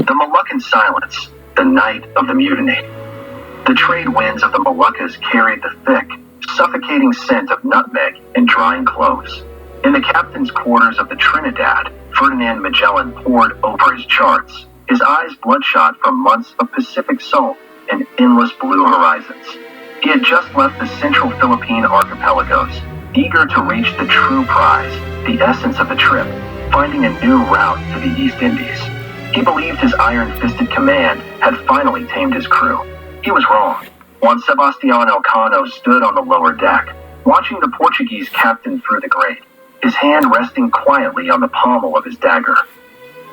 The Molucan Silence, the night of the mutiny. The trade winds of the Moluccas carried the thick, suffocating scent of nutmeg and drying cloves. In the captain's quarters of the Trinidad, Ferdinand Magellan pored over his charts, his eyes bloodshot from months of Pacific salt and endless blue horizons. He had just left the central Philippine archipelagos, eager to reach the true prize, the essence of the trip, finding a new route to the East Indies. He believed his iron-fisted command had finally tamed his crew. He was wrong. Juan Sebastian Elcano stood on the lower deck, watching the Portuguese captain through the grate, his hand resting quietly on the pommel of his dagger.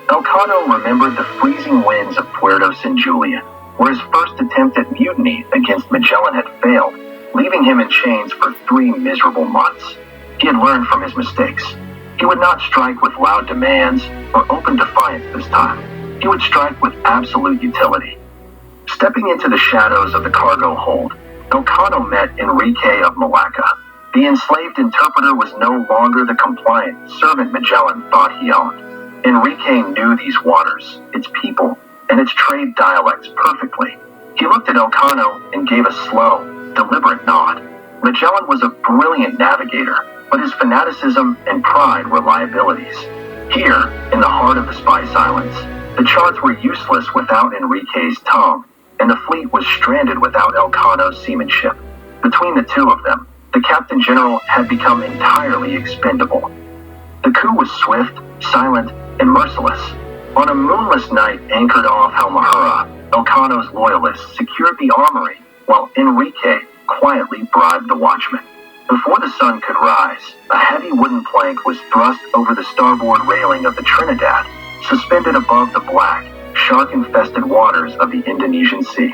Elcano remembered the freezing winds of Puerto San Julian, where his first attempt at mutiny against Magellan had failed, leaving him in chains for 3 miserable months. He had learned from his mistakes. He would not strike with loud demands or open defiance this time. He would strike with absolute utility. Stepping into the shadows of the cargo hold, Elcano met Enrique of Malacca. The enslaved interpreter was no longer the compliant servant Magellan thought he owned. Enrique knew these waters, its people, and its trade dialects perfectly. He looked at Elcano and gave a slow, deliberate nod. Magellan was a brilliant navigator, but his fanaticism and pride were liabilities. Here, in the heart of the Spice Islands, the charts were useless without Enrique's tongue, and the fleet was stranded without Elcano's seamanship. Between the two of them, the Captain General had become entirely expendable. The coup was swift, silent, and merciless. On a moonless night anchored off Halmahera, Elcano's loyalists secured the armory, while Enrique quietly bribed the watchman. Before the sun could rise, a heavy wooden plank was thrust over the starboard railing of the Trinidad, suspended above the black, shark-infested waters of the Indonesian Sea.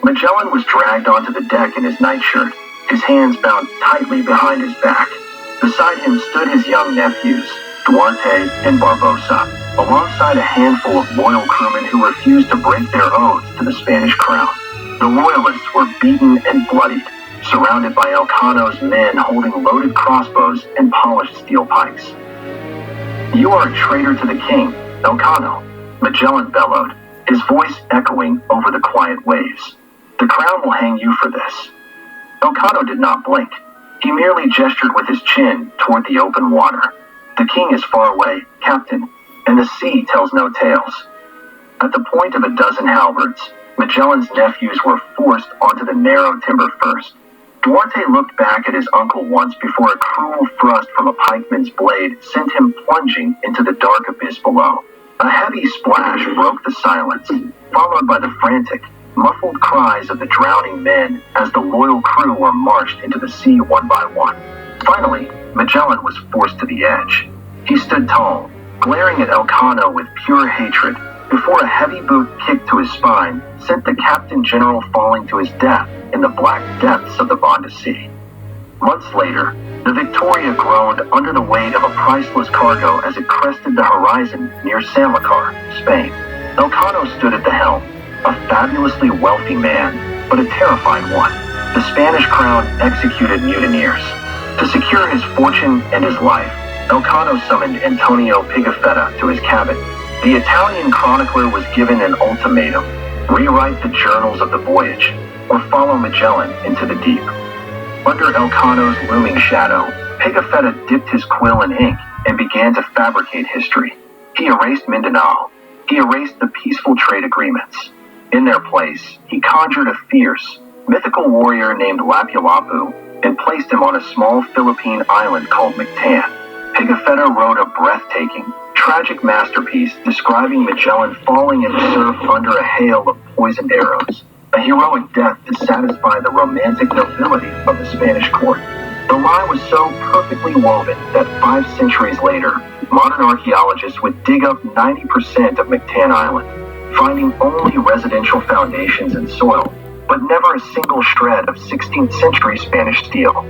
Magellan was dragged onto the deck in his nightshirt, his hands bound tightly behind his back. Beside him stood his young nephews, Duarte and Barbosa, alongside a handful of loyal crewmen who refused to break their oaths to the Spanish crown. The loyalists were beaten and bloodied, surrounded by Elcano's men holding loaded crossbows and polished steel pikes. "You are a traitor to the king, Elcano," Magellan bellowed, his voice echoing over the quiet waves. "The crown will hang you for this." Elcano did not blink. He merely gestured with his chin toward the open water. "The king is far away, Captain, and the sea tells no tales." At the point of a dozen halberds, Magellan's nephews were forced onto the narrow timber first. Duarte looked back at his uncle once before a cruel thrust from a pikeman's blade sent him plunging into the dark abyss below. A heavy splash broke the silence, followed by the frantic, muffled cries of the drowning men as the loyal crew were marched into the sea one by one. Finally, Magellan was forced to the edge. He stood tall, glaring at Elcano with pure hatred, before a heavy boot kick to his spine sent the Captain General falling to his death in the black depths of the Banda Sea. Months later, the Victoria groaned under the weight of a priceless cargo as it crested the horizon near Sanlúcar, Spain. Elcano stood at the helm, a fabulously wealthy man, but a terrified one. The Spanish crown executed mutineers. To secure his fortune and his life, Elcano summoned Antonio Pigafetta to his cabin. The Italian chronicler was given an ultimatum: rewrite the journals of the voyage, or follow Magellan into the deep. Under Elcano's looming shadow, Pigafetta dipped his quill in ink and began to fabricate history. He erased Mindanao. He erased the peaceful trade agreements. In their place, he conjured a fierce, mythical warrior named Lapulapu and placed him on a small Philippine island called Mactan. Pigafetta wrote a breathtaking, tragic masterpiece describing Magellan falling in the surf under a hail of poisoned arrows, a heroic death to satisfy the romantic nobility of the Spanish court. The lie was so perfectly woven that 5 centuries later, modern archaeologists would dig up 90% of Mactan Island, finding only residential foundations and soil, but never a single shred of 16th century Spanish steel.